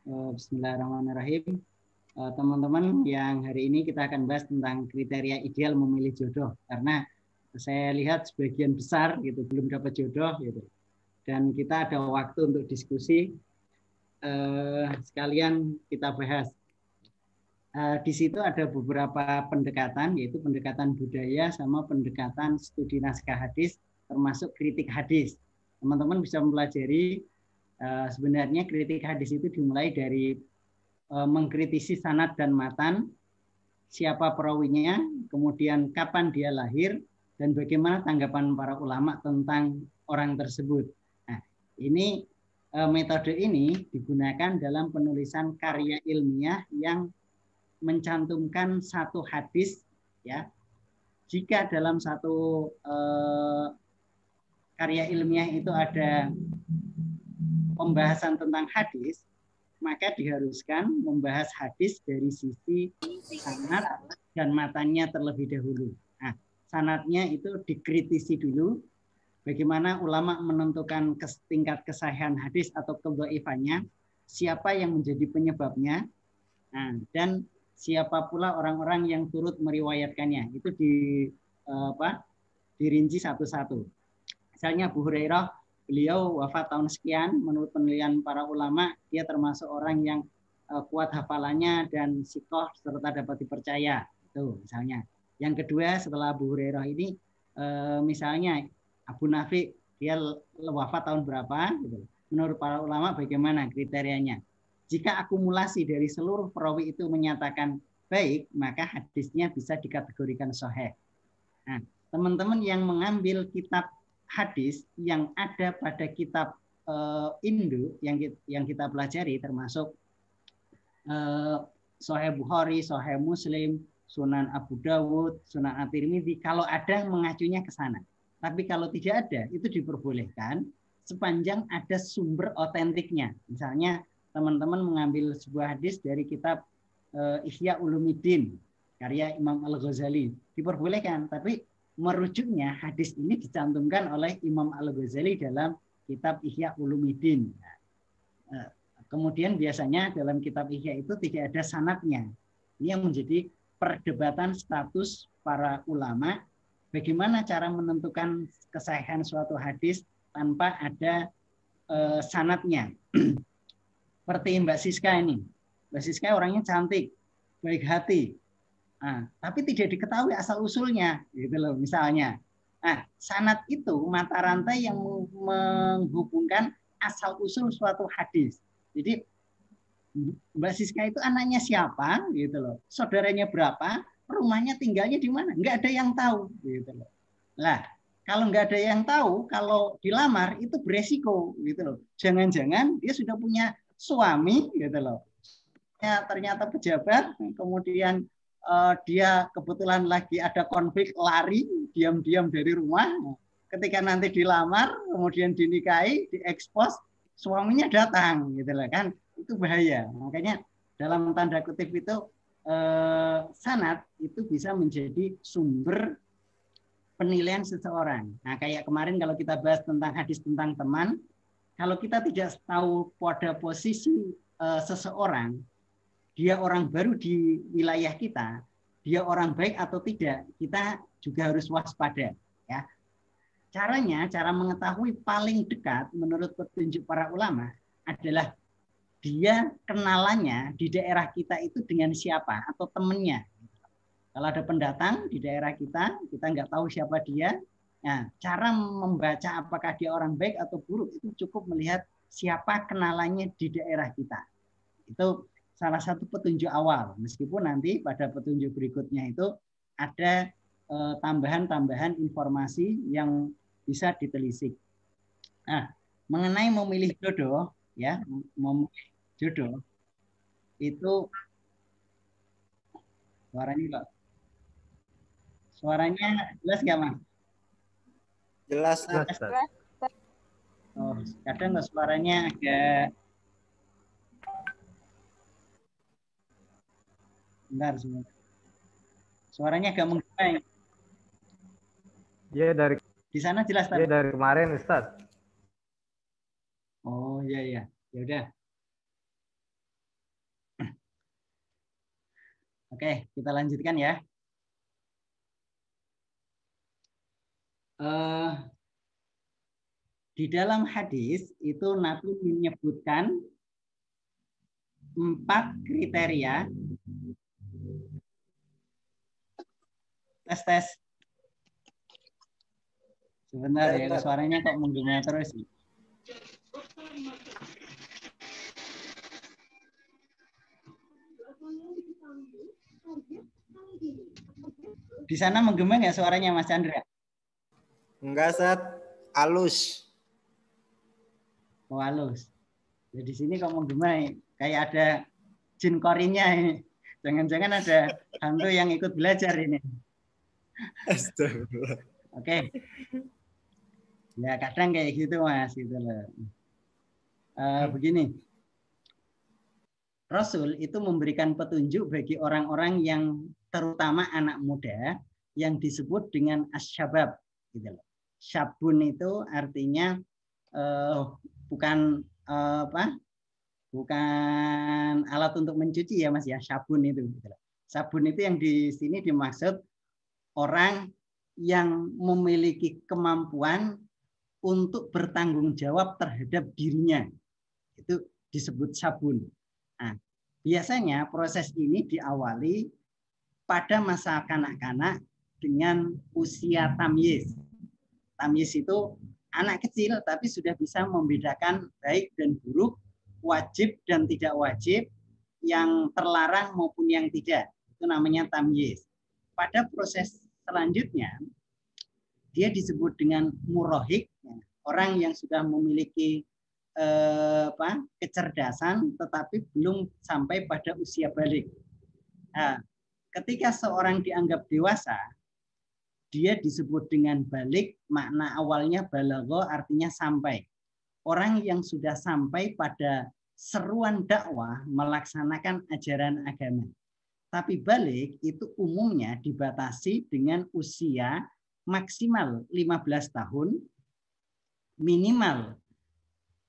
Bismillahirrahmanirrahim. Teman-teman yang hari ini kita akan bahas tentang kriteria ideal memilih jodoh, karena saya lihat sebagian besar gitu belum dapat jodoh gitu, dan kita ada waktu untuk diskusi. Sekalian kita bahas. Di situ ada beberapa pendekatan, yaitu pendekatan budaya sama pendekatan studi naskah hadis, termasuk kritik hadis. Teman-teman bisa mempelajari sebenarnya kritik hadis itu dimulai dari mengkritisi sanad dan matan, siapa perawinya, kemudian kapan dia lahir, dan bagaimana tanggapan para ulama tentang orang tersebut. Nah, ini metode ini digunakan dalam penulisan karya ilmiah yang mencantumkan satu hadis, ya. Jika dalam satu karya ilmiah itu ada pembahasan tentang hadis, maka diharuskan membahas hadis dari sisi sanad dan matanya terlebih dahulu. Nah, sanadnya itu dikritisi dulu, bagaimana ulama menentukan tingkat kesahihan hadis atau kedhaifannya, siapa yang menjadi penyebabnya, nah, dan siapa pula orang-orang yang turut meriwayatkannya. Itu dirinci satu-satu. Misalnya Abu Hurairah, beliau wafat tahun sekian, menurut penilaian para ulama dia termasuk orang yang kuat hafalannya dan sikoh serta dapat dipercaya. Itu misalnya. Yang kedua, setelah Abu Hurairah ini misalnya Abu Nafi, dia wafat tahun berapa gitu. Menurut para ulama bagaimana kriterianya? Jika akumulasi dari seluruh perawi itu menyatakan baik, maka hadisnya bisa dikategorikan sahih. Nah, teman-teman yang mengambil kitab hadis yang ada pada kitab Indo yang kita pelajari, termasuk Sahih Bukhari, Sahih Muslim, Sunan Abu Dawud, Sunan At-Tirmidzi, kalau ada mengacunya ke sana. Tapi kalau tidak ada, itu diperbolehkan sepanjang ada sumber otentiknya. Misalnya teman-teman mengambil sebuah hadis dari kitab Ihya Ulumuddin karya Imam Al-Ghazali, diperbolehkan, tapi merujuknya hadis ini dicantumkan oleh Imam Al-Ghazali dalam kitab Ihya Ulumuddin. Kemudian biasanya dalam kitab Ihya itu tidak ada sanadnya. Ini yang menjadi perdebatan status para ulama, bagaimana cara menentukan kesahihan suatu hadis tanpa ada sanadnya. Seperti Mbak Siska ini. Mbak Siska orangnya cantik, baik hati. Nah, tapi tidak diketahui asal-usulnya, gitu loh misalnya. Nah, sanad itu mata rantai yang menghubungkan asal-usul suatu hadis. Jadi Mbak Siska itu anaknya siapa, gitu loh. Saudaranya berapa, rumahnya tinggalnya di mana? Nggak ada yang tahu, gitu loh. Lah, kalau nggak ada yang tahu, kalau dilamar itu beresiko, gitu loh. Jangan-jangan dia sudah punya suami, gitu loh. Ternyata pejabat, kemudian dia kebetulan lagi ada konflik, lari diam-diam dari rumah. Ketika nanti dilamar, kemudian dinikahi, diekspos, suaminya datang, gitu loh kan? Itu bahaya. Makanya dalam tanda kutip itu sanad itu bisa menjadi sumber penilaian seseorang. Nah, kayak kemarin kalau kita bahas tentang hadis tentang teman, kalau kita tidak tahu pada posisi seseorang, dia orang baru di wilayah kita, dia orang baik atau tidak, kita juga harus waspada. Ya. Caranya, cara mengetahui paling dekat menurut petunjuk para ulama adalah dia kenalannya di daerah kita itu dengan siapa atau temannya. Kalau ada pendatang di daerah kita nggak tahu siapa dia. Nah, cara membaca apakah dia orang baik atau buruk itu cukup melihat siapa kenalannya di daerah kita. Itu salah satu petunjuk awal. Meskipun nanti pada petunjuk berikutnya itu ada tambahan-tambahan informasi yang bisa ditelisik. Nah, mengenai memilih jodoh, ya, memilih jodoh itu suaranya kok. Suaranya jelas nggak, Mas? Jelas. Oh, kadang suaranya agak bentar sebentar. Suaranya agak menggerai. Iya dari Di sana jelas tadi. Iya dari kemarin, Ustaz. Oh iya iya. Ya udah. Oke, kita lanjutkan ya. Di dalam hadis itu Nabi menyebutkan 4 kriteria. Tes. Sebentar ya, suaranya kok menggema terus. Di sana menggema nggak suaranya Mas Chandra? Enggak, Ustaz. Halus. Oh, halus. Ya, di sini kok menggema, kayak ada jin korinnya ini. Jangan-jangan ada hantu yang ikut belajar ini. Astagfirullah. Oke. Ya kadang kayak gitu Mas, gitu loh. Begini. Rasul itu memberikan petunjuk bagi orang-orang yang terutama anak muda yang disebut dengan asyabab, gitu loh. Syabun itu artinya bukan bukan alat untuk mencuci ya Mas ya, sabun itu. Gitu loh. Sabun itu yang di sini dimaksud orang yang memiliki kemampuan untuk bertanggung jawab terhadap dirinya. Itu disebut sabun. Nah, biasanya proses ini diawali pada masa kanak-kanak dengan usia tamyiz. Tamyiz itu anak kecil tapi sudah bisa membedakan baik dan buruk, wajib dan tidak wajib, yang terlarang maupun yang tidak. Itu namanya tamyiz. Pada proses selanjutnya, dia disebut dengan murahik, orang yang sudah memiliki kecerdasan tetapi belum sampai pada usia balik. Nah, ketika seorang dianggap dewasa, dia disebut dengan balik, makna awalnya balagho artinya sampai. Orang yang sudah sampai pada seruan dakwah melaksanakan ajaran agama. Tapi balik itu umumnya dibatasi dengan usia maksimal 15 tahun, minimal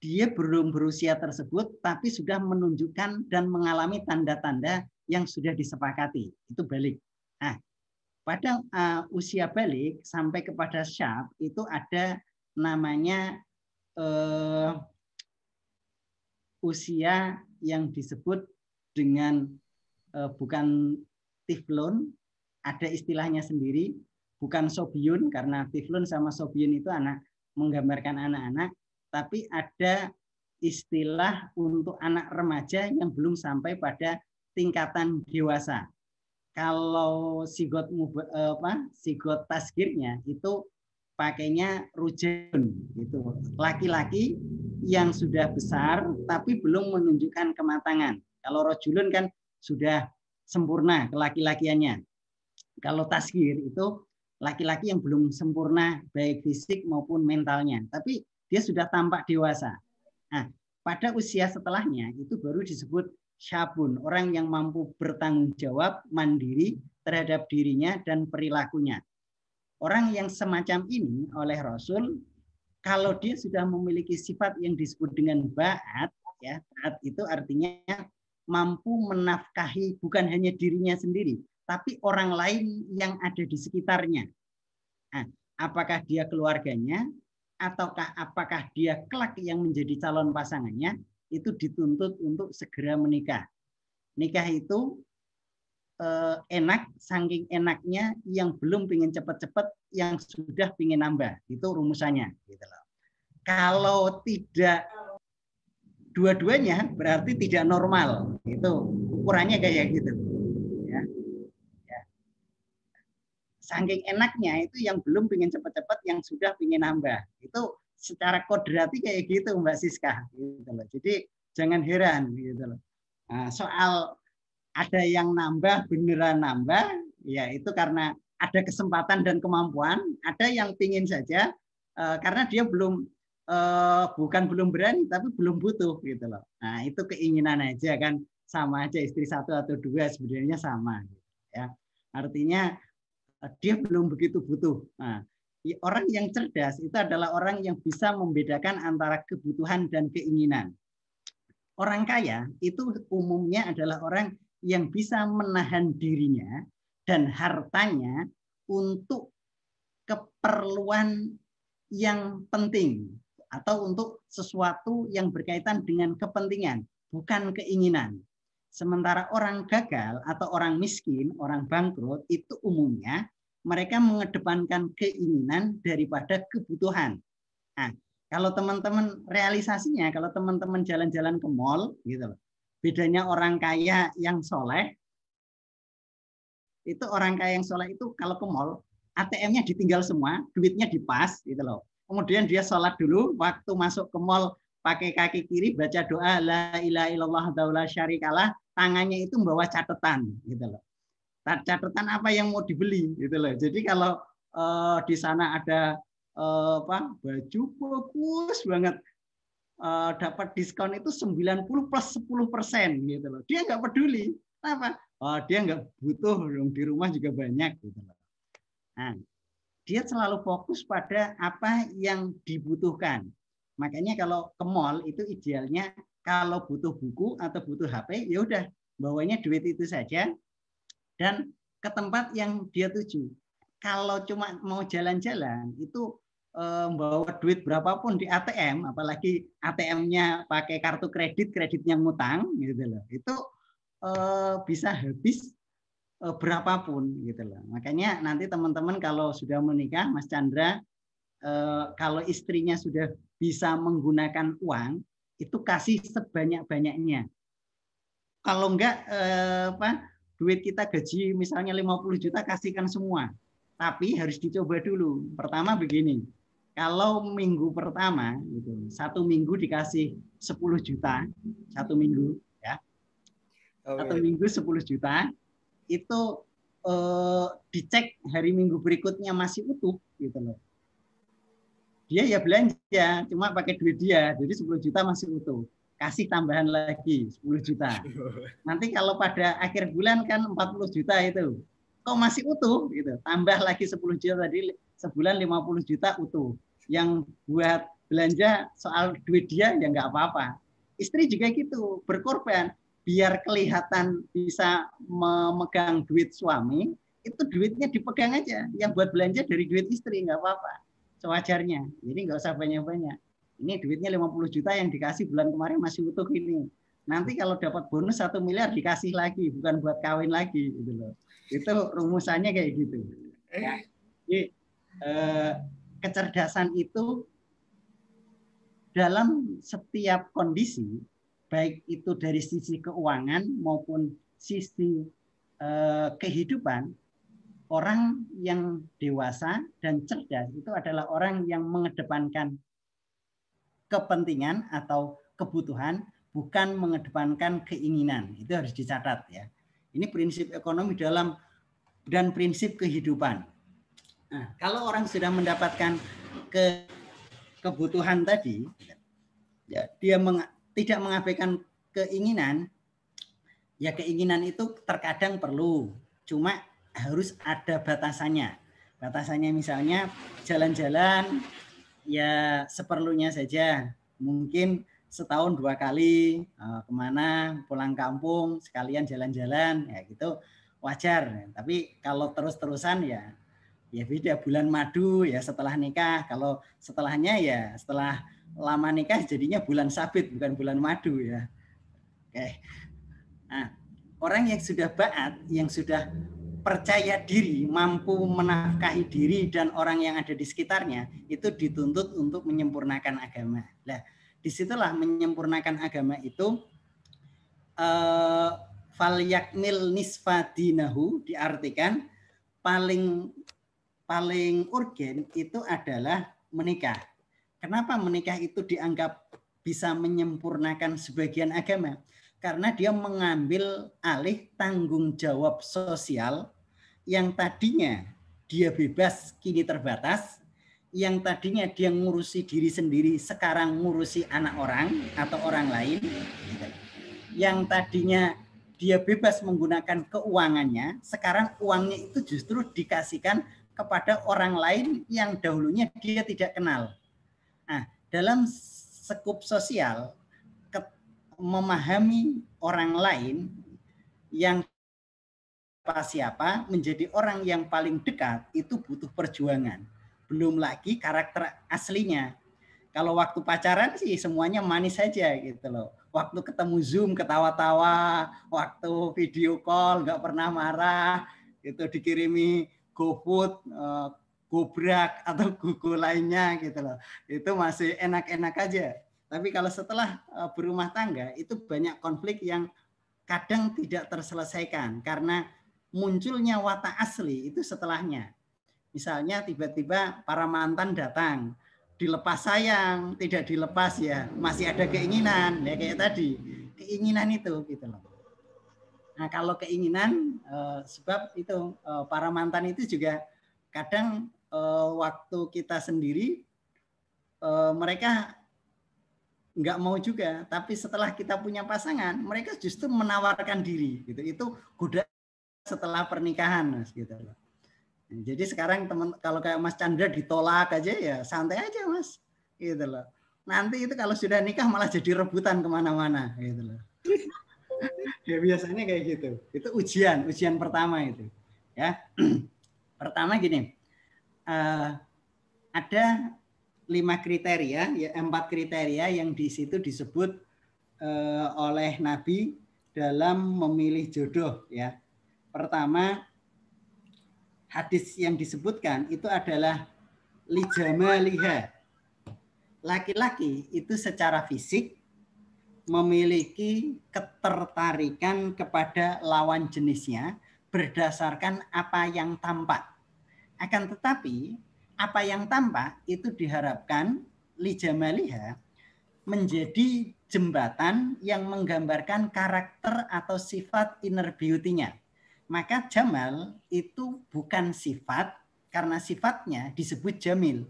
dia belum berusia tersebut tapi sudah menunjukkan dan mengalami tanda-tanda yang sudah disepakati. Itu balik. Nah, pada usia balik sampai kepada syab itu ada namanya usia yang disebut dengan bukan tiflun, ada istilahnya sendiri, bukan sobiun, karena tiflun sama sobiun itu menggambarkan anak-anak, tapi ada istilah untuk anak remaja yang belum sampai pada tingkatan dewasa. Kalau sigot tasgirnya itu pakainya rujun, gitu. Laki-laki yang sudah besar tapi belum menunjukkan kematangan. Kalau rojulun kan sudah sempurna kelaki-lakiannya. Kalau tasgir itu laki-laki yang belum sempurna baik fisik maupun mentalnya, tapi dia sudah tampak dewasa. Nah, pada usia setelahnya itu baru disebut syabun, orang yang mampu bertanggung jawab mandiri terhadap dirinya dan perilakunya. Orang yang semacam ini oleh Rasul, kalau dia sudah memiliki sifat yang disebut dengan ba'at, ya, ba'at itu artinya mampu menafkahi bukan hanya dirinya sendiri, tapi orang lain yang ada di sekitarnya. Nah, apakah dia keluarganya, ataukah apakah dia kelak yang menjadi calon pasangannya, itu dituntut untuk segera menikah. Nikah itu enak, saking enaknya yang belum pingin cepat-cepat, yang sudah pingin nambah. Itu rumusannya. Gitu loh. Kalau tidak dua-duanya berarti tidak normal. Itu ukurannya kayak gitu. Ya. Ya. Saking enaknya itu yang belum pingin cepat-cepat, yang sudah pingin nambah. Itu secara kodrati kayak gitu Mbak Siska. Gitu loh. Jadi jangan heran. Gitu loh. Nah, soal ada yang nambah, beneran nambah, ya itu karena ada kesempatan dan kemampuan. Ada yang pingin saja karena dia belum bukan belum berani, tapi belum butuh gitu loh. Nah itu keinginan aja kan, sama aja istri satu atau dua sebenarnya sama. Ya artinya dia belum begitu butuh. Nah, orang yang cerdas itu adalah orang yang bisa membedakan antara kebutuhan dan keinginan. Orang kaya itu umumnya adalah orang yang bisa menahan dirinya dan hartanya untuk keperluan yang penting atau untuk sesuatu yang berkaitan dengan kepentingan, bukan keinginan. Sementara orang gagal atau orang miskin, orang bangkrut itu umumnya mereka mengedepankan keinginan daripada kebutuhan. Nah, kalau teman-teman realisasinya, kalau teman-teman jalan-jalan ke mall, gitu loh. Bedanya orang kaya yang soleh, itu orang kaya yang soleh itu kalau ke mall, ATM-nya ditinggal semua, duitnya dipas, gitu loh. Kemudian dia sholat dulu, waktu masuk ke mall pakai kaki kiri baca doa la ilaha illallah la syarikalah, tangannya itu membawa catatan, gitu loh. Catatan apa yang mau dibeli, gitu loh. Jadi kalau di sana ada baju bagus banget, dapat diskon itu 90 plus 10% gitu loh. Dia nggak peduli. Kenapa? Dia nggak butuh, di rumah juga banyak gitu loh. Nah, dia selalu fokus pada apa yang dibutuhkan. Makanya kalau ke mall itu idealnya kalau butuh buku atau butuh HP, ya udah bawanya duit itu saja dan ke tempat yang dia tuju. Kalau cuma mau jalan-jalan itu bawa duit berapapun di ATM, apalagi ATM-nya pakai kartu kredit, kreditnya ngutang gitu loh. Itu bisa habis berapapun gitu loh. Makanya nanti teman-teman kalau sudah menikah, Mas Chandra, kalau istrinya sudah bisa menggunakan uang, itu kasih sebanyak-banyaknya. Kalau enggak duit kita gaji misalnya 50 juta, kasihkan semua. Tapi harus dicoba dulu. Pertama begini, kalau minggu pertama, gitu, 1 minggu dikasih 10 juta, 1 minggu, ya, 1 minggu 10 juta, itu dicek hari minggu berikutnya masih utuh, gitu loh. Dia ya belanja, cuma pakai duit dia, jadi 10 juta masih utuh. Kasih tambahan lagi 10 juta. Nanti kalau pada akhir bulan kan 40 juta itu, kok masih utuh, gitu. Tambah lagi 10 juta tadi, sebulan 50 juta utuh. Yang buat belanja soal duit dia ya nggak apa-apa. Istri juga gitu, berkorban biar kelihatan bisa memegang duit suami, itu duitnya dipegang aja. Yang buat belanja dari duit istri nggak apa-apa, sewajarnya. Jadi nggak usah banyak-banyak. Ini duitnya 50 juta yang dikasih bulan kemarin masih utuh ini. Nanti kalau dapat bonus 1 miliar dikasih lagi, bukan buat kawin lagi, gitu loh. Itu rumusannya kayak gitu. Ya. Jadi kecerdasan itu dalam setiap kondisi, baik itu dari sisi keuangan maupun sisi kehidupan, orang yang dewasa dan cerdas itu adalah orang yang mengedepankan kepentingan atau kebutuhan, bukan mengedepankan keinginan. Itu harus dicatat ya. Ini prinsip ekonomi dalam dan prinsip kehidupan. Nah, kalau orang sudah mendapatkan kebutuhan tadi, ya, dia tidak mengabaikan keinginan, ya keinginan itu terkadang perlu, cuma harus ada batasannya. Batasannya misalnya jalan-jalan ya seperlunya saja, mungkin setahun 2 kali kemana, pulang kampung sekalian jalan-jalan, ya gitu wajar. Tapi kalau terus-terusan ya beda. Bulan madu ya setelah nikah, kalau setelahnya ya setelah lama nikah jadinya bulan sabit bukan bulan madu ya. Oke. Nah, orang yang sudah ba'at, yang sudah percaya diri, mampu menafkahi diri dan orang yang ada di sekitarnya, itu dituntut untuk menyempurnakan agama. Nah, disitulah menyempurnakan agama itu falyakmil nisfadinahu, diartikan paling urgen itu adalah menikah. Kenapa menikah itu dianggap bisa menyempurnakan sebagian agama? Karena dia mengambil alih tanggung jawab sosial yang tadinya dia bebas kini terbatas, yang tadinya dia ngurusi diri sendiri sekarang ngurusi anak orang atau orang lain, yang tadinya dia bebas menggunakan keuangannya, sekarang uangnya itu justru dikasihkan kepada orang lain yang dahulunya dia tidak kenal. Nah, dalam skup sosial, memahami orang lain yang siapa menjadi orang yang paling dekat itu butuh perjuangan. Belum lagi karakter aslinya. Kalau waktu pacaran sih semuanya manis saja gitu loh. Waktu ketemu Zoom ketawa-tawa, waktu video call nggak pernah marah, itu dikirimi GoFood, Gobrak atau Gogo lainnya gitu loh. Itu masih enak-enak aja. Tapi kalau setelah berumah tangga itu banyak konflik yang kadang tidak terselesaikan karena munculnya watak asli itu setelahnya. Misalnya tiba-tiba para mantan datang, dilepas sayang, tidak dilepas ya, masih ada keinginan, ya kayak tadi, keinginan itu gitu loh. Nah kalau keinginan, sebab itu para mantan itu juga kadang waktu kita sendiri mereka nggak mau juga, tapi setelah kita punya pasangan, mereka justru menawarkan diri, gitu. Itu godaan setelah pernikahan, Mas, gitu loh. Jadi sekarang teman kalau kayak Mas Chandra ditolak aja ya santai aja Mas, gitu loh. Nanti itu kalau sudah nikah malah jadi rebutan kemana-mana, gitu loh. Ya biasanya kayak gitu. Itu ujian pertama itu. Ya, pertama gini, ada 5 kriteria, ya 4 kriteria yang di situ disebut oleh Nabi dalam memilih jodoh. Ya, pertama hadis yang disebutkan itu adalah lijamaliha. Laki-laki itu secara fisik memiliki ketertarikan kepada lawan jenisnya berdasarkan apa yang tampak. Akan tetapi apa yang tampak itu diharapkan lijamaliha menjadi jembatan yang menggambarkan karakter atau sifat inner beauty-nya. Maka jamal itu bukan sifat karena sifatnya disebut jamil.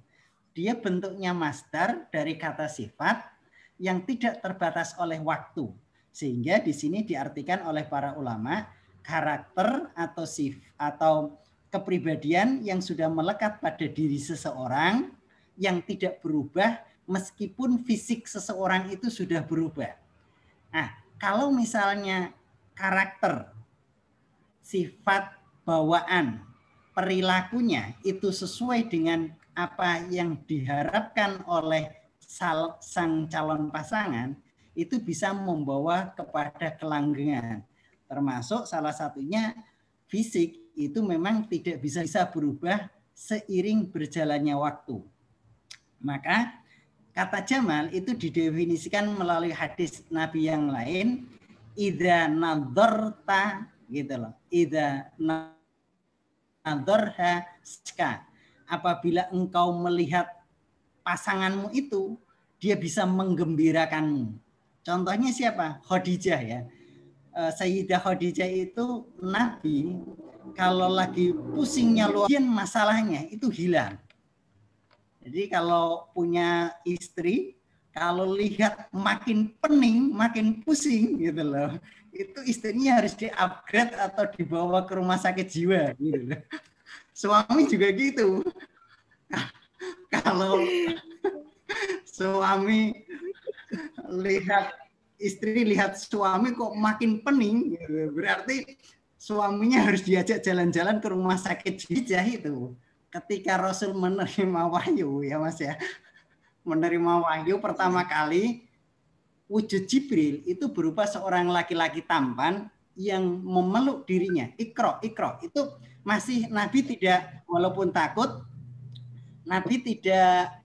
Dia bentuknya masdar dari kata sifat yang tidak terbatas oleh waktu. Sehingga di sini diartikan oleh para ulama karakter atau kepribadian yang sudah melekat pada diri seseorang yang tidak berubah meskipun fisik seseorang itu sudah berubah. Nah, kalau misalnya karakter, sifat bawaan, perilakunya itu sesuai dengan apa yang diharapkan oleh sang calon pasangan, itu bisa membawa kepada kelanggengan. Termasuk salah satunya fisik itu memang tidak bisa berubah seiring berjalannya waktu. Maka kata jamal itu didefinisikan melalui hadis Nabi yang lain, idza nadzarta gitu loh. Idza nadzarha ska. Apabila engkau melihat pasanganmu itu, dia bisa menggembirakanmu. Contohnya siapa? Khadijah ya. Sayyidah Khadijah itu Nabi kalau lagi pusingnya luar masalahnya itu hilang. Jadi kalau punya istri, kalau lihat makin pening, makin pusing gitu loh, itu istrinya harus di-upgrade atau dibawa ke rumah sakit jiwa gitu loh. Suami juga gitu. Kalau suami lihat istri lihat suami kok makin pening, gitu, berarti suaminya harus diajak jalan-jalan ke rumah sakit jiwa itu. Ketika Rasul menerima wahyu ya Mas ya, menerima wahyu pertama kali wujud Jibril itu berupa seorang laki-laki tampan yang memeluk dirinya. Iqra itu masih Nabi tidak, walaupun takut, Nabi tidak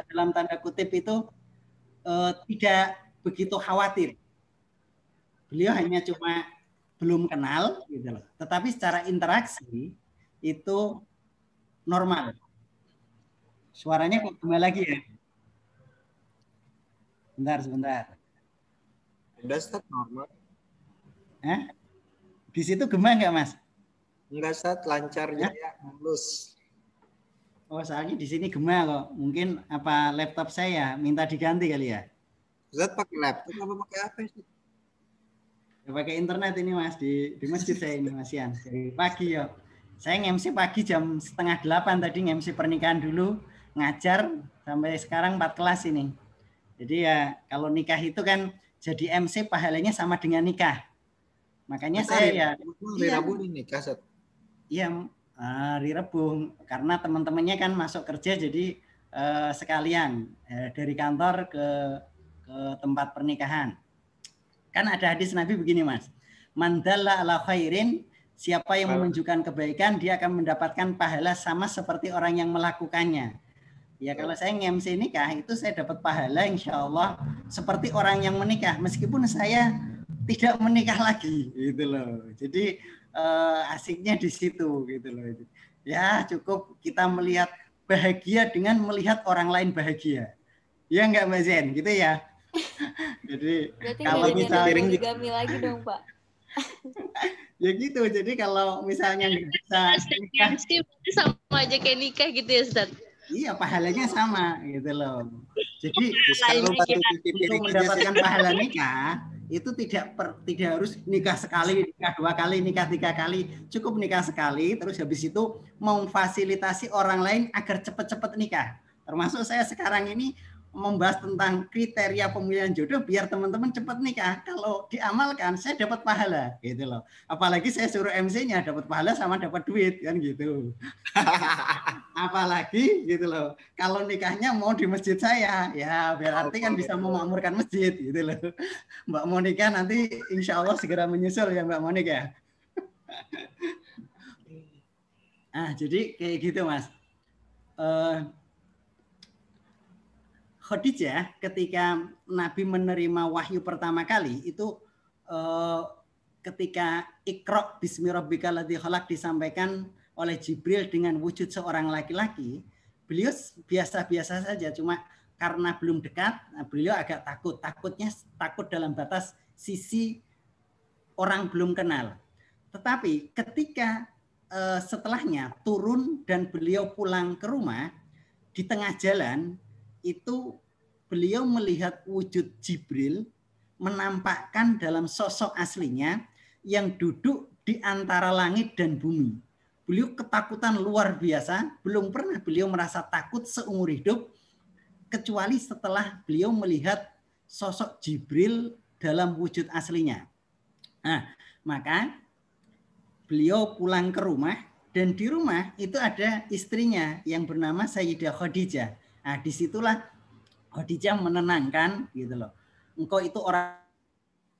dalam tanda kutip itu tidak begitu khawatir. Beliau hanya cuma belum kenal gitu loh. Tetapi secara interaksi itu normal. Suaranya kok kembali lagi ya? Sebentar. Udah Ustaz, normal. Di situ gema nggak Mas? Enggak Ustaz, lancar ya, mulus. Oh soalnya di sini gema kok. Mungkin apa laptop saya minta diganti kali ya? Ustaz pakai laptop apa pakai apa sih? Ya, pakai internet ini Mas di masjid saya ini Mas Yan. Dari pagi ya. Saya nge-MC pagi jam 7:30 tadi nge-MC pernikahan dulu, ngajar sampai sekarang 4 kelas ini. Jadi ya kalau nikah itu kan jadi MC pahalanya sama dengan nikah. Makanya Masa saya hari Rabu ini nikah, Ustaz? Iya, hari Rabu karena teman-temannya kan masuk kerja jadi sekalian dari kantor ke tempat pernikahan. Kan ada hadis Nabi begini, Mas. Man dalla ala khairin, siapa yang menunjukkan kebaikan dia akan mendapatkan pahala sama seperti orang yang melakukannya. Ya kalau saya nge-MC nikah itu saya dapat pahala insya Allah seperti orang yang menikah meskipun saya tidak menikah lagi gitu loh. Jadi asiknya di situ gitu loh. Ya cukup kita melihat bahagia dengan melihat orang lain bahagia. Ya enggak Mbak Zen gitu ya. Jadi berarti kalau misalnya poligami lagi dong Pak. Ya gitu. Jadi kalau misalnya nggak bisa nikah, sama aja kayak nikah gitu ya Ustaz. Iya, pahalanya sama gitu loh. Jadi kalau untuk mendapatkan pahala nikah itu tidak harus nikah sekali, nikah 2 kali, nikah 3 kali, cukup nikah sekali. Terus habis itu memfasilitasi orang lain agar cepat-cepat nikah. Termasuk saya sekarang ini membahas tentang kriteria pemilihan jodoh biar teman-teman cepat nikah. Kalau diamalkan saya dapat pahala gitu loh. Apalagi saya suruh MC-nya dapat pahala sama dapat duit kan gitu. Apalagi gitu loh. Kalau nikahnya mau di masjid saya, ya berarti kan bisa memakmurkan masjid gitu loh. Mbak Monika nanti insya Allah segera menyusul ya Mbak Monika. Jadi kayak gitu Mas. Khadijah ketika Nabi menerima wahyu pertama kali itu ketika Iqra bismi rabbikal ladzi khalaq disampaikan oleh Jibril dengan wujud seorang laki-laki, beliau biasa-biasa saja, cuma karena belum dekat, beliau agak takut dalam batas sisi orang belum kenal. Tetapi ketika setelahnya turun dan beliau pulang ke rumah, di tengah jalan itu beliau melihat wujud Jibril menampakkan dalam sosok aslinya yang duduk di antara langit dan bumi. Beliau ketakutan luar biasa, belum pernah beliau merasa takut seumur hidup kecuali setelah beliau melihat sosok Jibril dalam wujud aslinya. Nah, maka beliau pulang ke rumah dan di rumah itu ada istrinya yang bernama Sayyidah Khadijah. Nah, disitulah Khadijah menenangkan gitu loh. Engkau itu orang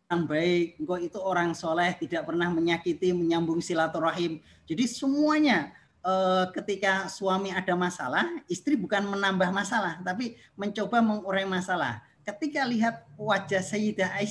baik, engkau itu orang soleh, tidak pernah menyakiti, menyambung silaturahim. Jadi semuanya ketika suami ada masalah, istri bukan menambah masalah, tapi mencoba mengurai masalah. Ketika lihat wajah Sayyidah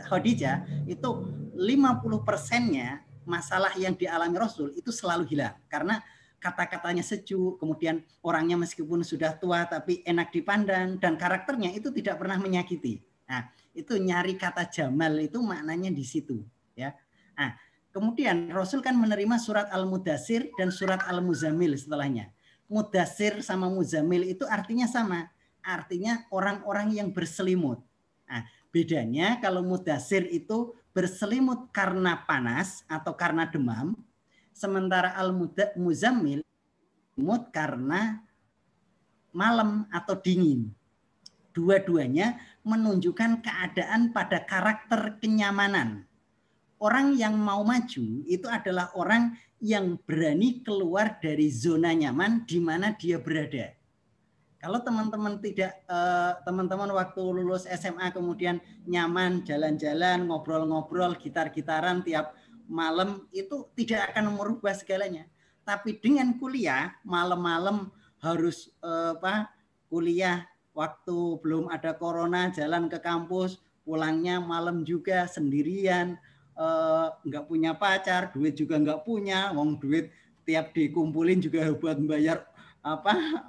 Khadijah itu 50%-nya masalah yang dialami Rasul itu selalu hilang karena kata-katanya sejuk, kemudian orangnya meskipun sudah tua tapi enak dipandang dan karakternya itu tidak pernah menyakiti. Nah, itu nyari kata jamal itu maknanya di situ, ya. Nah, kemudian Rasul kan menerima surat Al-Mudatsir dan surat Al-Muzammil setelahnya. Mudatsir sama Muzammil itu artinya sama, artinya orang-orang yang berselimut. Nah, bedanya kalau Mudatsir itu berselimut karena panas atau karena demam, sementara Al-Muzammil selimut karena malam atau dingin. Dua-duanya menunjukkan keadaan pada karakter kenyamanan. Orang yang mau maju itu adalah orang yang berani keluar dari zona nyaman di mana dia berada. Kalau teman-teman teman-teman waktu lulus SMA kemudian nyaman jalan-jalan, ngobrol-ngobrol, gitar-gitaran tiap malam itu tidak akan merubah segalanya. Tapi dengan kuliah malam-malam harus kuliah waktu belum ada corona, jalan ke kampus, pulangnya malam juga sendirian, nggak punya pacar, duit juga nggak punya, wong duit tiap dikumpulin juga buat bayar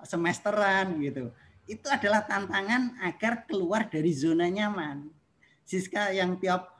semesteran gitu. Itu adalah tantangan agar keluar dari zona nyaman. Siska yang tiap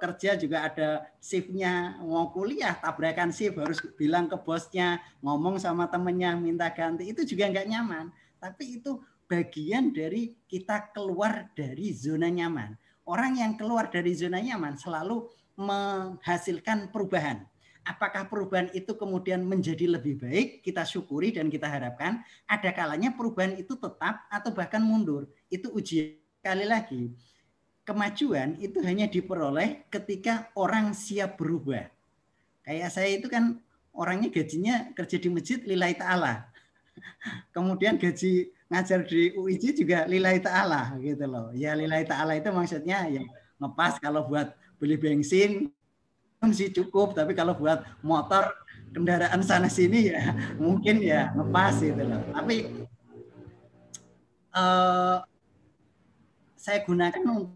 kerja juga ada shiftnya, mau kuliah tabrakan shift harus bilang ke bosnya, ngomong sama temennya minta ganti, itu juga nggak nyaman. Tapi itu bagian dari kita keluar dari zona nyaman. Orang yang keluar dari zona nyaman selalu menghasilkan perubahan. Apakah perubahan itu kemudian menjadi lebih baik, kita syukuri dan kita harapkan. Ada kalanya perubahan itu tetap atau bahkan mundur. Itu ujian. Sekali lagi, kemajuan itu hanya diperoleh ketika orang siap berubah. Kayak saya itu kan orangnya gajinya kerja di masjid lillahi ta'ala. Kemudian gaji ngajar di UIJ juga lillahi ta'ala gitu loh. Ya lillahi ta'ala itu maksudnya ya ngepas kalau buat beli bensin sih cukup, tapi kalau buat motor kendaraan sana sini ya mungkin ya ngepas gitu loh. Tapi saya gunakan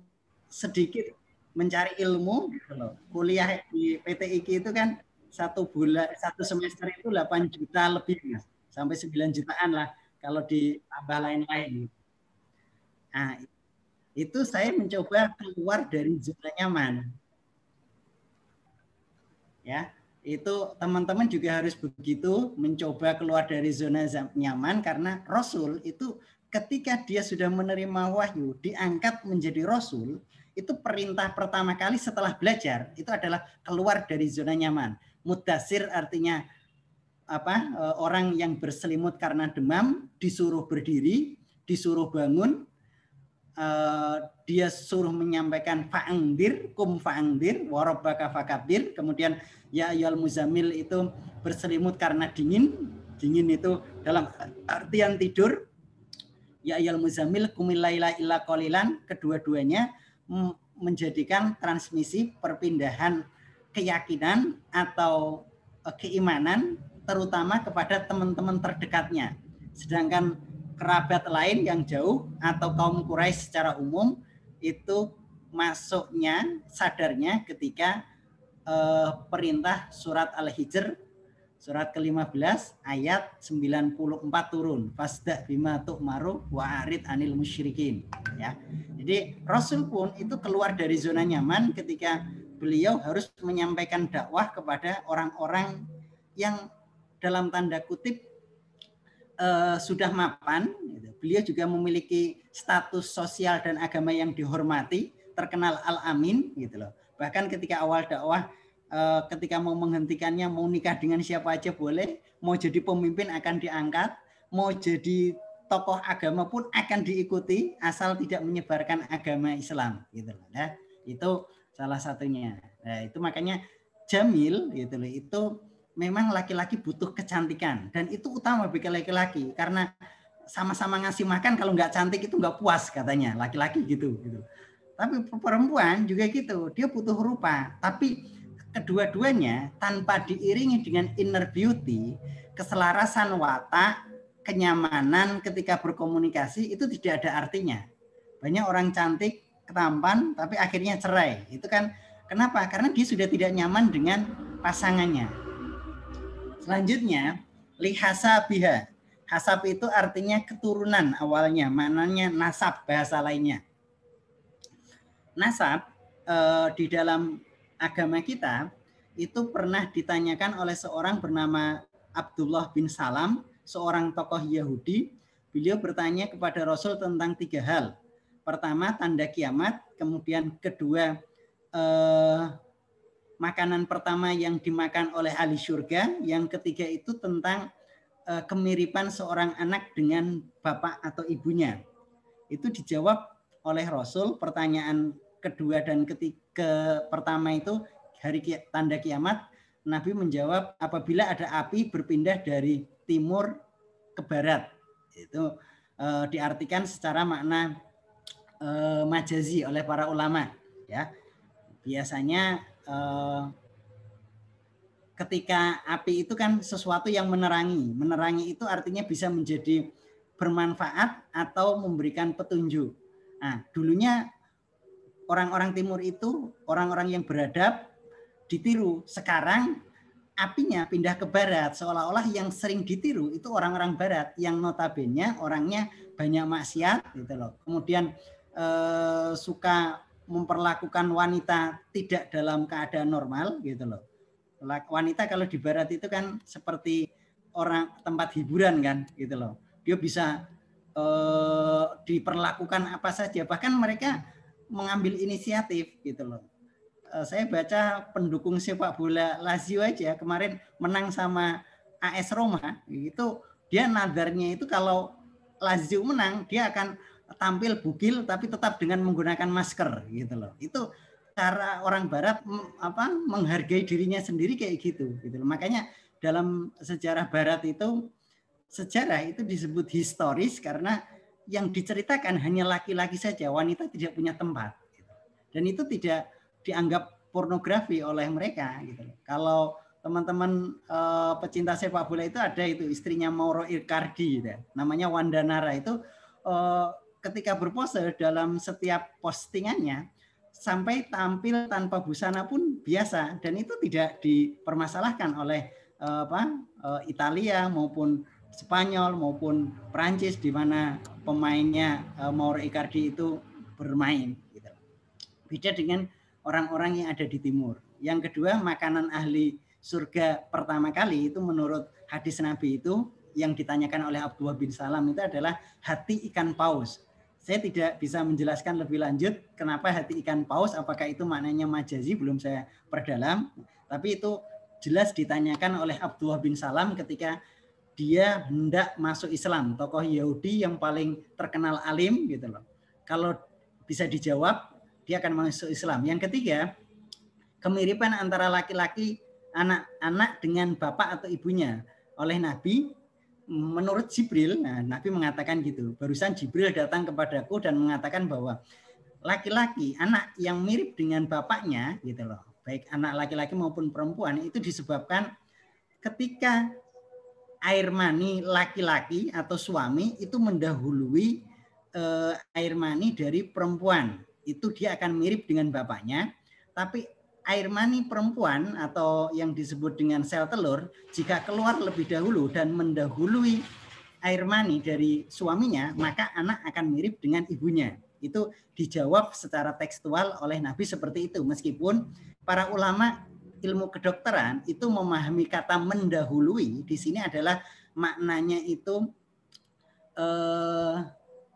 sedikit mencari ilmu gitu loh. Kuliah di PTIK itu kan 1 semester itu 8 juta lebih Mas. Sampai 9 jutaan lah kalau ditambah lain-lain. Nah, itu saya mencoba keluar dari zona nyaman. Ya, itu teman-teman juga harus begitu, mencoba keluar dari zona nyaman, karena Rasul itu ketika dia sudah menerima wahyu, diangkat menjadi Rasul, itu perintah pertama kali setelah belajar itu adalah keluar dari zona nyaman. Mudassir artinya apa? Orang yang berselimut karena demam disuruh berdiri, disuruh bangun, dia suruh menyampaikan fa'angdir, kum fa'angdir, warabbaka fakabir. Kemudian ya ayyuhal muzammil itu berselimut karena dingin. Dingin itu dalam artian tidur. Ya ayyuhal muzammil qumil laila illa qalilan. Kedua-duanya menjadikan transmisi perpindahan keyakinan atau keimanan terutama kepada teman-teman terdekatnya. Sedangkan kerabat lain yang jauh atau kaum Quraisy secara umum itu masuknya, sadarnya ketika perintah surat Al-Hijr surat ke-15 ayat 94 turun. Fasda bima tu'maru wa arid anil musyrikin. Ya. Jadi Rasul pun itu keluar dari zona nyaman ketika beliau harus menyampaikan dakwah kepada orang-orang yang dalam tanda kutip sudah mapan. Beliau juga memiliki status sosial dan agama yang dihormati, terkenal al-amin gitu loh. Bahkan ketika awal dakwah, ketika mau menghentikannya, mau nikah dengan siapa aja boleh, mau jadi pemimpin akan diangkat, mau jadi tokoh agama pun akan diikuti asal tidak menyebarkan agama Islam gitu loh. Nah, itu salah satunya. Nah, itu makanya Jamil gitu loh, itu memang laki-laki butuh kecantikan dan itu utama bagi laki-laki karena sama-sama ngasih makan, kalau nggak cantik itu nggak puas katanya laki-laki gitu. Tapi perempuan juga gitu, dia butuh rupa, tapi kedua-duanya tanpa diiringi dengan inner beauty, keselarasan watak, kenyamanan ketika berkomunikasi itu tidak ada artinya. Banyak orang cantik, ketampan, tapi akhirnya cerai. Itu kan kenapa? Karena dia sudah tidak nyaman dengan pasangannya. Selanjutnya, lihasabiha. Hasab itu artinya keturunan awalnya, maknanya nasab bahasa lainnya. Nasab di dalam agama kita itu pernah ditanyakan oleh seorang bernama Abdullah bin Salam, seorang tokoh Yahudi. Beliau bertanya kepada Rasul tentang 3 hal. Pertama, tanda kiamat. Kemudian kedua, makanan pertama yang dimakan oleh ahli surga. Yang ketiga itu tentang kemiripan seorang anak dengan bapak atau ibunya. Itu dijawab oleh Rasul. Pertanyaan kedua dan ketiga pertama itu hari tanda kiamat. Nabi menjawab apabila ada api berpindah dari timur ke barat. Itu diartikan secara makna majazi oleh para ulama. Ya, biasanya ketika api itu kan sesuatu yang menerangi. Menerangi itu artinya bisa menjadi bermanfaat atau memberikan petunjuk. Nah, dulunya orang-orang timur itu orang-orang yang beradab ditiru. Sekarang apinya pindah ke barat, seolah-olah yang sering ditiru itu orang-orang barat yang notabene orangnya banyak maksiat gitu loh. Kemudian suka memperlakukan wanita tidak dalam keadaan normal gitu loh. Wanita kalau di barat itu kan seperti orang tempat hiburan kan gitu loh. Dia bisa diperlakukan apa saja, bahkan mereka mengambil inisiatif gitu loh. Saya baca pendukung sepak bola Lazio aja kemarin menang sama AS Roma, itu dia nadarnya itu kalau Lazio menang dia akan tampil bugil tapi tetap dengan menggunakan masker gitu loh. Itu cara orang barat menghargai dirinya sendiri kayak gitu loh. Makanya dalam sejarah barat itu, sejarah itu disebut historis karena yang diceritakan hanya laki-laki saja, wanita tidak punya tempat. Dan itu tidak dianggap pornografi oleh mereka gitu. Kalau teman-teman pecinta sepak bola itu ada itu istrinya Mauro Icardi gitu, namanya Wanda Nara itu ketika berpose dalam setiap postingannya sampai tampil tanpa busana pun biasa, dan itu tidak dipermasalahkan oleh Italia maupun Spanyol maupun Prancis di mana pemainnya Mauro Icardi itu bermain gitu. Beda dengan orang-orang yang ada di timur. Yang kedua, makanan ahli surga pertama kali itu menurut hadis Nabi itu yang ditanyakan oleh Abdullah bin Salam itu adalah hati ikan paus. Saya tidak bisa menjelaskan lebih lanjut kenapa hati ikan paus, apakah itu maknanya majazi, belum saya perdalam. Tapi itu jelas ditanyakan oleh Abdullah bin Salam ketika dia hendak masuk Islam, tokoh Yahudi yang paling terkenal alim gitu loh. Kalau bisa dijawab, dia akan masuk Islam. Yang ketiga, kemiripan antara laki-laki anak-anak dengan bapak atau ibunya oleh Nabi. Menurut Jibril, Nabi mengatakan gitu. Barusan Jibril datang kepadaku dan mengatakan bahwa laki-laki, anak yang mirip dengan bapaknya, gitu loh, baik anak laki-laki maupun perempuan, itu disebabkan ketika air mani laki-laki atau suami itu mendahului air mani dari perempuan. Itu dia akan mirip dengan bapaknya, tapi air mani perempuan atau yang disebut dengan sel telur jika keluar lebih dahulu dan mendahului air mani dari suaminya, maka anak akan mirip dengan ibunya. Itu dijawab secara tekstual oleh Nabi seperti itu, meskipun para ulama ilmu kedokteran itu memahami kata mendahului di sini adalah maknanya itu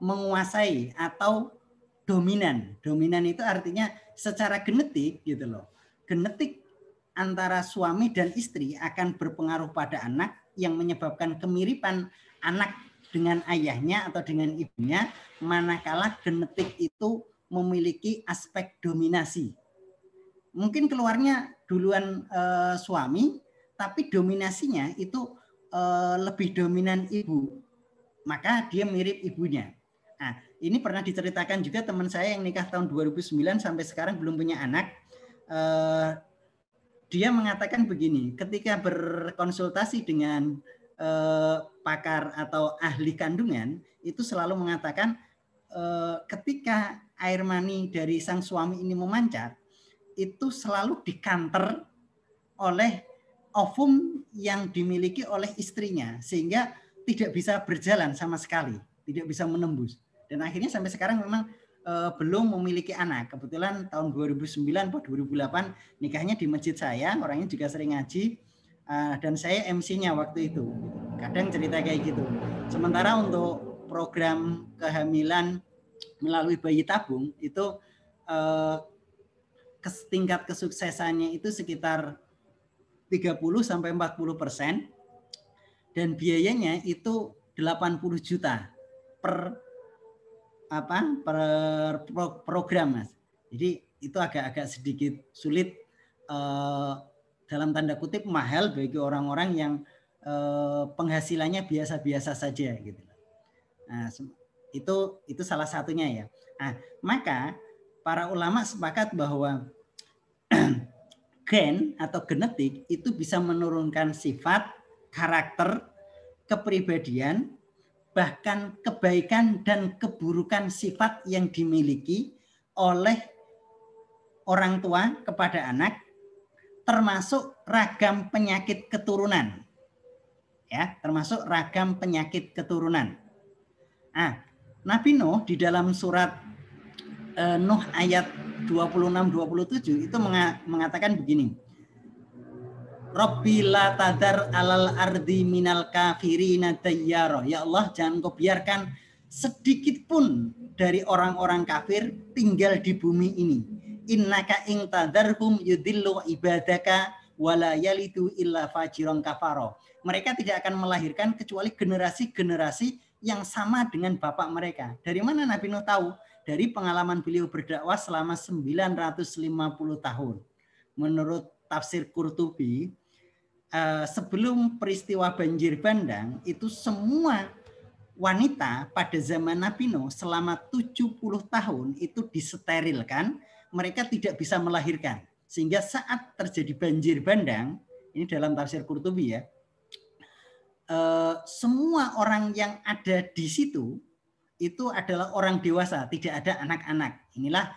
menguasai atau dominan. Dominan itu artinya secara genetik gitu loh. Genetik antara suami dan istri akan berpengaruh pada anak yang menyebabkan kemiripan anak dengan ayahnya atau dengan ibunya, manakala genetik itu memiliki aspek dominasi. Mungkin keluarnya duluan suami, tapi dominasinya itu lebih dominan ibu, maka dia mirip ibunya. Nah, ini pernah diceritakan juga teman saya yang nikah tahun 2009 sampai sekarang belum punya anak. Dia mengatakan begini, ketika berkonsultasi dengan pakar atau ahli kandungan, itu selalu mengatakan ketika air mani dari sang suami ini memancar, itu selalu dikanter oleh ovum yang dimiliki oleh istrinya, sehingga tidak bisa berjalan sama sekali, tidak bisa menembus. Dan akhirnya sampai sekarang memang belum memiliki anak. Kebetulan tahun 2009 atau 2008 nikahnya di masjid saya, orangnya juga sering ngaji, dan saya MC-nya waktu itu. Kadang cerita kayak gitu. Sementara untuk program kehamilan melalui bayi tabung itu tingkat kesuksesannya itu sekitar 30-40%, dan biayanya itu 80 juta per program, Mas. Jadi itu agak sedikit sulit, dalam tanda kutip mahal bagi orang-orang yang penghasilannya biasa-biasa saja gitu. Nah, itu salah satunya ya. Nah, maka para ulama sepakat bahwa gen atau genetik itu bisa menurunkan sifat, karakter, kepribadian, bahkan kebaikan dan keburukan sifat yang dimiliki oleh orang tua kepada anak, termasuk ragam penyakit keturunan. Ya, termasuk ragam penyakit keturunan. Nah, Nabi Nuh di dalam surat Nuh ayat 26-27 itu mengatakan begini. Rabbi la tadar alal ardi minal kafirina dayyara. Ya Allah, jangan kau biarkan sedikit pun dari orang-orang kafir tinggal di bumi ini. Innaka ing tadarhum yudillu ibadaka wala yalidu illa fajiran kafaro. Mereka tidak akan melahirkan kecuali generasi-generasi yang sama dengan bapak mereka. Dari mana Nabi Nuh tahu? Dari pengalaman beliau berdakwah selama 950 tahun. Menurut tafsir Qurtubi, sebelum peristiwa banjir bandang, itu semua wanita pada zaman Nabi Nuh selama 70 tahun itu disterilkan, mereka tidak bisa melahirkan. Sehingga saat terjadi banjir bandang, ini dalam tafsir Qurtubi ya, semua orang yang ada di situ itu adalah orang dewasa, tidak ada anak-anak. Inilah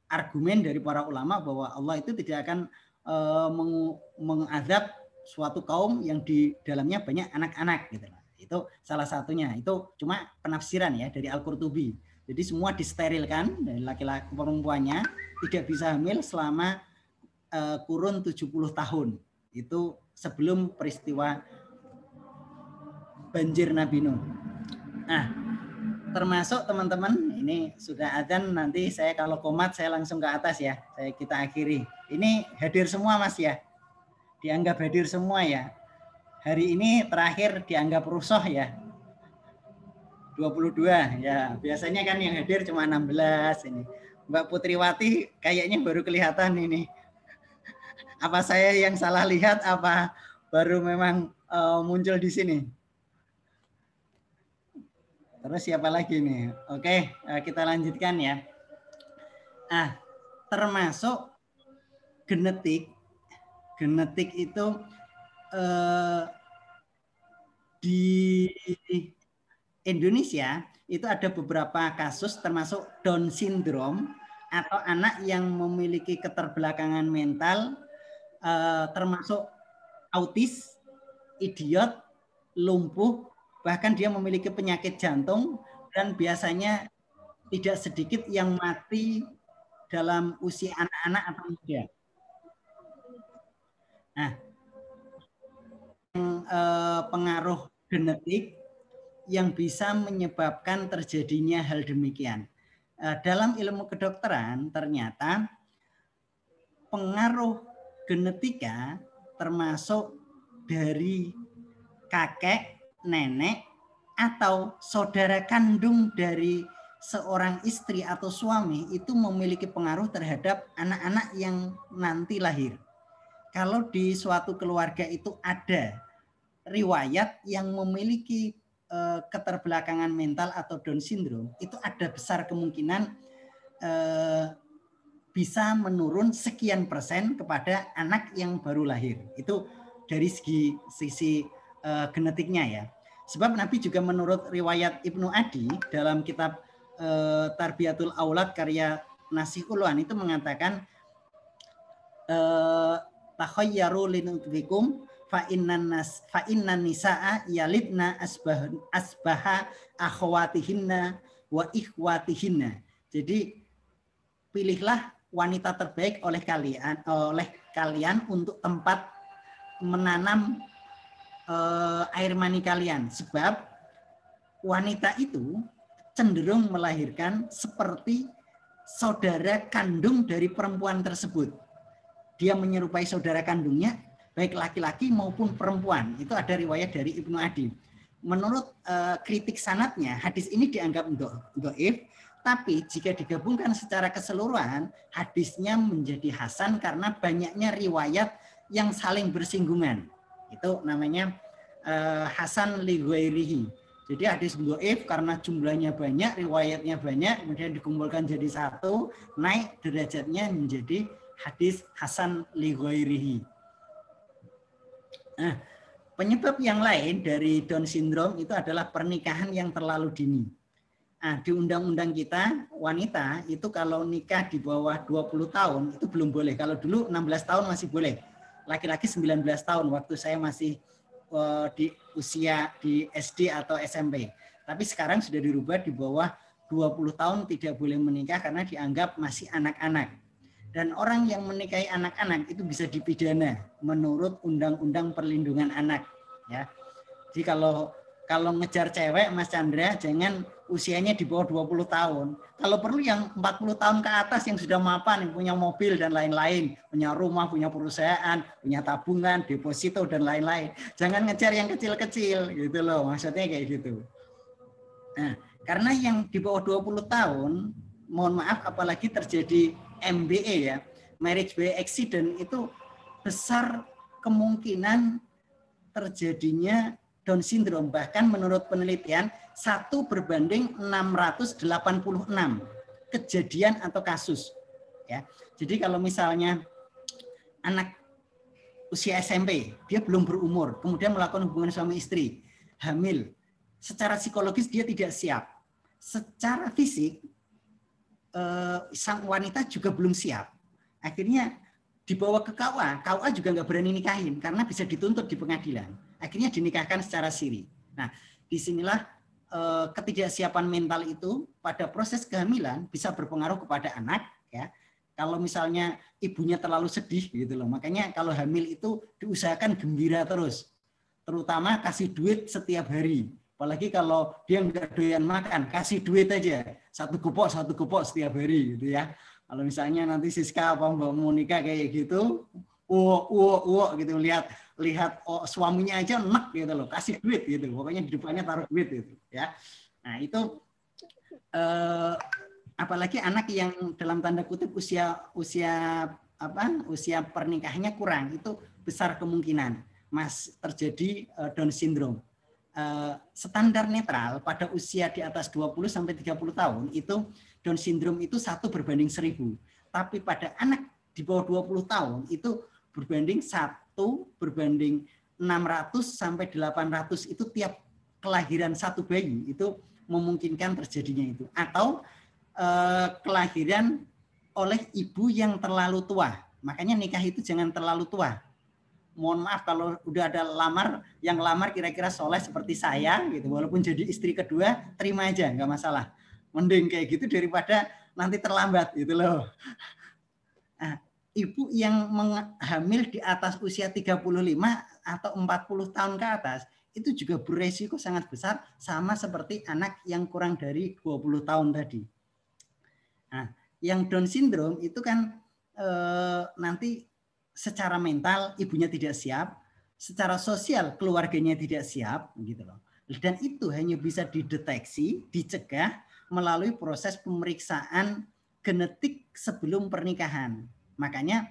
argumen dari para ulama bahwa Allah itu tidak akan mengazab suatu kaum yang di dalamnya banyak anak-anak gitu. Itu salah satunya. Itu cuma penafsiran ya dari Al-Qurtubi. Jadi semua disterilkan dari laki-laki perempuannya tidak bisa hamil selama kurun 70 tahun. Itu sebelum peristiwa banjir Nabi Nuh. Nah, termasuk teman-teman, ini sudah adzan, nanti saya kalau komat saya langsung ke atas ya. Kita akhiri. Ini hadir semua Mas ya. Dianggap hadir semua ya. Hari ini terakhir dianggap rusuh ya. 22 ya. Biasanya kan yang hadir cuma 16 ini. Mbak Putriwati kayaknya baru kelihatan ini. Apa saya yang salah lihat apa baru memang muncul di sini? Terus siapa lagi nih? Oke, kita lanjutkan ya. Termasuk genetik. Genetik itu di Indonesia itu ada beberapa kasus termasuk Down syndrome atau anak yang memiliki keterbelakangan mental, termasuk autis, idiot, lumpuh, bahkan dia memiliki penyakit jantung dan biasanya tidak sedikit yang mati dalam usia anak-anak atau muda. Nah, pengaruh genetik yang bisa menyebabkan terjadinya hal demikian. Dalam ilmu kedokteran ternyata pengaruh genetika termasuk dari kakek, nenek, atau saudara kandung dari seorang istri atau suami itu memiliki pengaruh terhadap anak-anak yang nanti lahir. Kalau di suatu keluarga itu ada riwayat yang memiliki keterbelakangan mental atau Down syndrome, itu ada besar kemungkinan bisa menurun sekian persen kepada anak yang baru lahir. Itu dari sisi genetiknya ya. Sebab Nabi juga menurut riwayat Ibnu Adi dalam kitab Tarbiyatul Aulad karya Nasihulwan itu mengatakan takhayyaru linutfikum fa innan nisaa yalidna asbaha akhwatihinna wa ikhwatihinna. Jadi pilihlah wanita terbaik oleh kalian untuk tempat menanam air mani kalian, sebab wanita itu cenderung melahirkan seperti saudara kandung dari perempuan tersebut. Dia menyerupai saudara kandungnya baik laki-laki maupun perempuan. Itu ada riwayat dari Ibnu Adi. Menurut kritik sanadnya hadis ini dianggap dhaif, tapi jika digabungkan secara keseluruhan hadisnya menjadi hasan karena banyaknya riwayat yang saling bersinggungan. Itu namanya hasan li ghairihi. Jadi hadis dhaif karena jumlahnya banyak, riwayatnya banyak, kemudian dikumpulkan jadi satu, naik derajatnya menjadi hadis hasan li ghairihi. Nah, penyebab yang lain dari Down syndrome itu adalah pernikahan yang terlalu dini. Nah, di undang-undang kita wanita itu kalau nikah di bawah 20 tahun itu belum boleh. Kalau dulu 16 tahun masih boleh. Laki-laki 19 tahun waktu saya masih di usia di SD atau SMP. Tapi sekarang sudah dirubah di bawah 20 tahun tidak boleh menikah karena dianggap masih anak-anak. Dan orang yang menikahi anak-anak itu bisa dipidana menurut Undang-Undang Perlindungan Anak. Ya. Jadi kalau ngejar cewek, Mas Chandra, jangan usianya di bawah 20 tahun. Kalau perlu yang 40 tahun ke atas yang sudah mapan, yang punya mobil dan lain-lain, punya rumah, punya perusahaan, punya tabungan, deposito dan lain-lain. Jangan ngejar yang kecil-kecil gitu loh, maksudnya kayak gitu. Nah, karena yang di bawah 20 tahun, mohon maaf apalagi terjadi MBA ya, marriage by accident, itu besar kemungkinan terjadinya Down syndrome. Bahkan menurut penelitian 1:686 kejadian atau kasus. Ya. Jadi kalau misalnya anak usia SMP, dia belum berumur, kemudian melakukan hubungan suami istri, hamil, secara psikologis dia tidak siap. Secara fisik, sang wanita juga belum siap. Akhirnya dibawa ke KUA, KUA juga nggak berani nikahin karena bisa dituntut di pengadilan. Akhirnya dinikahkan secara siri. Nah, disinilah ketidaksiapan mental itu pada proses kehamilan bisa berpengaruh kepada anak. Ya, kalau misalnya ibunya terlalu sedih gitu loh, makanya kalau hamil itu diusahakan gembira terus, terutama kasih duit setiap hari. Apalagi kalau dia nggak doyan makan, kasih duit aja, satu gopok setiap hari gitu ya. Kalau misalnya nanti Siska apa Mbak Monika kayak gitu, gitu lihat suaminya aja enak gitu loh, kasih duit gitu, pokoknya di depannya taruh duit gitu ya. Nah itu apalagi anak yang dalam tanda kutip usia pernikahannya kurang, itu besar kemungkinan terjadi Down syndrome. Standar netral pada usia di atas 20 sampai 30 tahun itu Down syndrome itu 1:1000. Tapi pada anak di bawah 20 tahun itu berbanding 1:600 sampai 800, itu tiap kelahiran satu bayi itu memungkinkan terjadinya itu. Atau kelahiran oleh ibu yang terlalu tua. Makanya nikah itu jangan terlalu tua. Mohon maaf kalau udah ada yang lamar kira-kira soleh seperti saya gitu, walaupun jadi istri kedua terima aja, nggak masalah. Mending kayak gitu daripada nanti terlambat gitu loh. Nah, ibu yang hamil di atas usia 35 atau 40 tahun ke atas itu juga beresiko sangat besar, sama seperti anak yang kurang dari 20 tahun tadi. Nah, yang Down syndrome itu kan nanti secara mental ibunya tidak siap, secara sosial keluarganya tidak siap, gitu loh. Dan itu hanya bisa dideteksi, dicegah melalui proses pemeriksaan genetik sebelum pernikahan. Makanya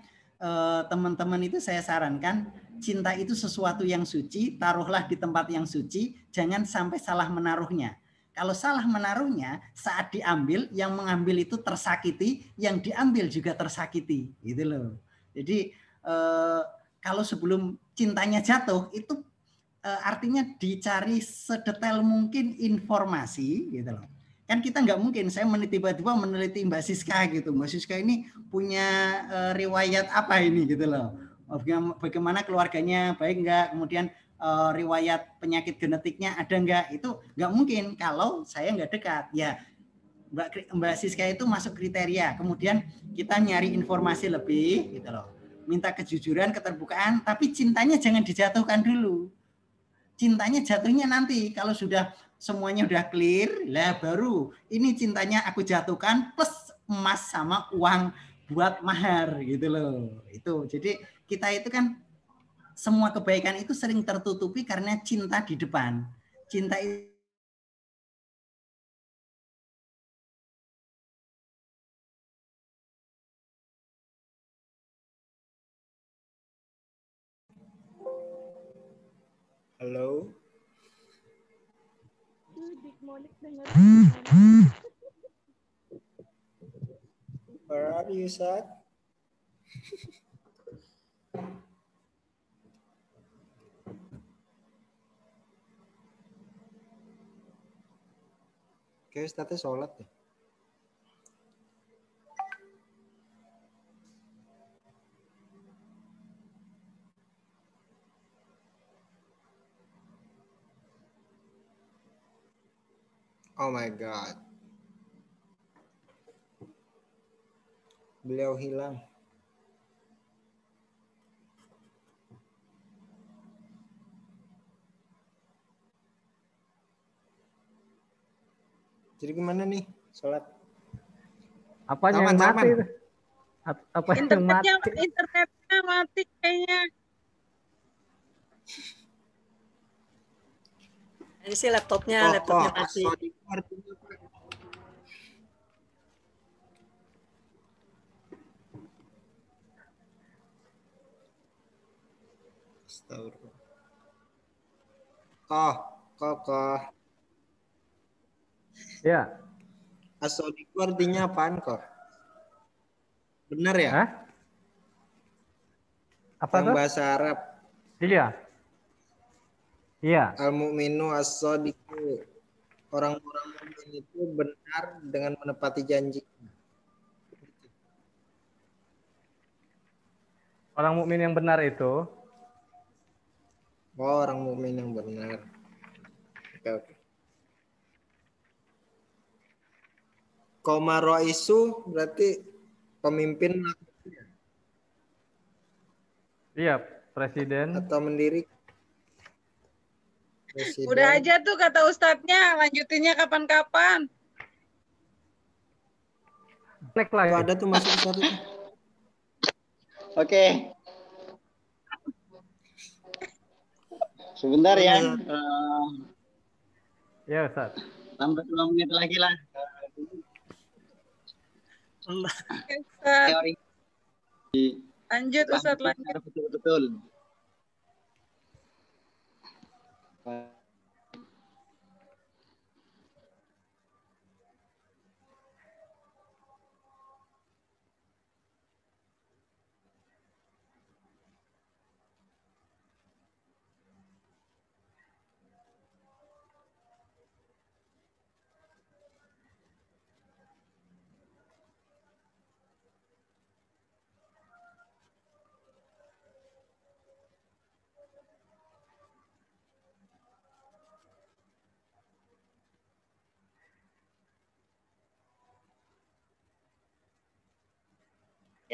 teman-teman itu saya sarankan, cinta itu sesuatu yang suci, taruhlah di tempat yang suci, jangan sampai salah menaruhnya. Kalau salah menaruhnya, saat diambil, yang mengambil itu tersakiti, yang diambil juga tersakiti, gitu loh. Jadi kalau sebelum cintanya jatuh itu artinya dicari sedetail mungkin informasi, gitu loh. Kan kita nggak mungkin saya tiba-tiba meneliti Mbak Siska gitu. Mbak Siska ini punya riwayat apa ini gitu loh. Bagaimana keluarganya, baik nggak, kemudian riwayat penyakit genetiknya ada nggak, itu nggak mungkin kalau saya nggak dekat. Ya Mbak Siska itu masuk kriteria, kemudian kita nyari informasi lebih gitu loh. Minta kejujuran, keterbukaan, tapi cintanya jangan dijatuhkan dulu. Cintanya jatuhnya nanti kalau sudah semuanya udah clear, lah baru ini cintanya aku jatuhkan plus emas sama uang buat mahar gitu loh. Itu. Jadi kita itu kan semua kebaikan itu sering tertutupi karena cinta di depan. Cinta itu Halo. Where are you, Sat? Kayak Ustadznya sholat deh. Oh my God. Beliau hilang. Jadi gimana nih sholat? Apanya yang mati itu? Apa yang mati? Internetnya mati kayaknya. Ini sih laptopnya mati. artinya apa? Astagfirullah. Koh. Ya. Asodiku artinya apaan kok? Benar ya? Hah? Apa Yang tuh? bahasa Arab. Iya. Iya. Al-mu'minu as-sodiku. Orang-orang mukmin itu benar dengan menepati janji. Orang mukmin yang benar itu. Oh, orang mukmin yang benar. Oke. Komaro isu berarti pemimpin Iya, presiden. atau mendiri. Presiden. Udah aja tuh kata ustadznya, lanjutinnya kapan-kapan. Next lagi. Oh, ada tuh masuk satu tuh. Oke. Sebentar ya. Ya, Ustaz. Tambah 2 menit lagi lah. Ustadz, Teori lanjut Ustadz, lanjut. betul-betul.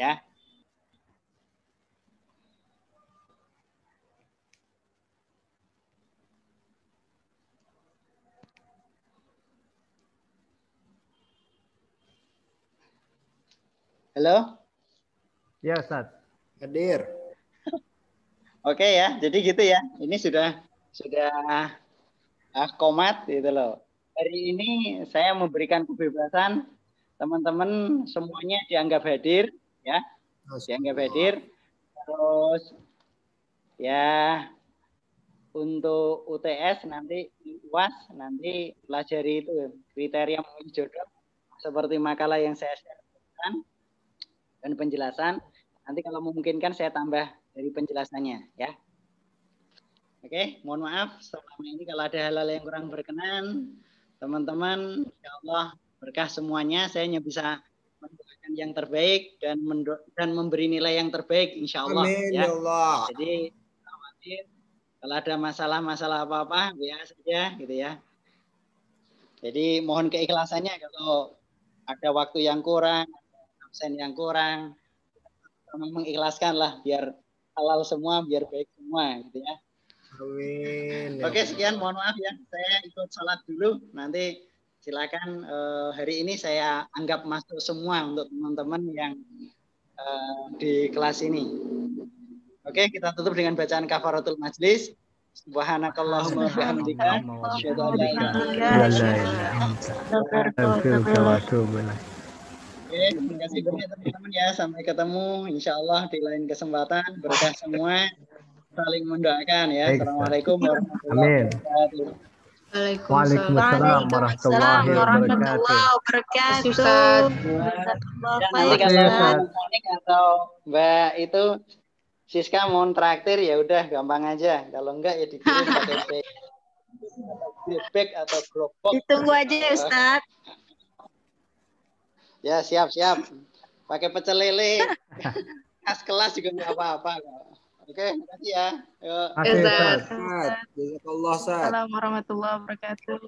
Ya. Halo? Ya, Ustaz. Hadir. Oke ya, jadi gitu ya. Ini sudah komat gitu loh. Hari ini saya memberikan kebebasan teman-teman semuanya dianggap hadir ya. Dianggap hadir. Terus ya untuk UTS nanti UAS nanti pelajari itu kriteria memilih jodoh seperti makalah yang saya share dan penjelasan. Nanti kalau memungkinkan saya tambah dari penjelasannya ya. Oke, mohon maaf selama ini kalau ada hal-hal yang kurang berkenan, teman-teman, insya Allah berkah semuanya. Saya hanya bisa mendoakan yang terbaik dan memberi nilai yang terbaik, insya Allah. Amin Ya. ya Allah. Jadi khawatir kalau ada masalah-masalah apa-apa, WA saja gitu ya. Jadi mohon keikhlasannya kalau ada waktu yang kurang, absen yang kurang, mengikhlaskan lah biar halal semua, biar baik semua gitu ya. Amin. Oke, sekian. Mohon maaf ya. Saya ikut sholat dulu. Nanti silakan hari ini saya anggap masuk semua untuk teman-teman yang di kelas ini. Oke, kita tutup dengan bacaan kafaratul majlis. Subhanakallahumma wa bihamdika asyhadu an la ilaha illa anta. Oke, terima kasih banyak teman-teman ya. Sampai ketemu insyaallah di lain kesempatan. Berkah semua. Saling mendoakan ya. Assalamualaikum warahmatullahi wabarakatuh. Waalaikumsalam warahmatullahi wabarakatuh. Nanti kalau Monik atau Mbak itu Siska mau traktir ya udah gampang aja. Kalau enggak ya dikirim pakai bag atau Dropbox. Ditunggu aja ya Ustaz. Ya, siap. Pakai pecel lele. Khas kelas juga nggak apa-apa. Oke, makasih ya. Yuk. Oke, Ustaz. Jazakallah, Ustaz. Assalamualaikum warahmatullahi wabarakatuh.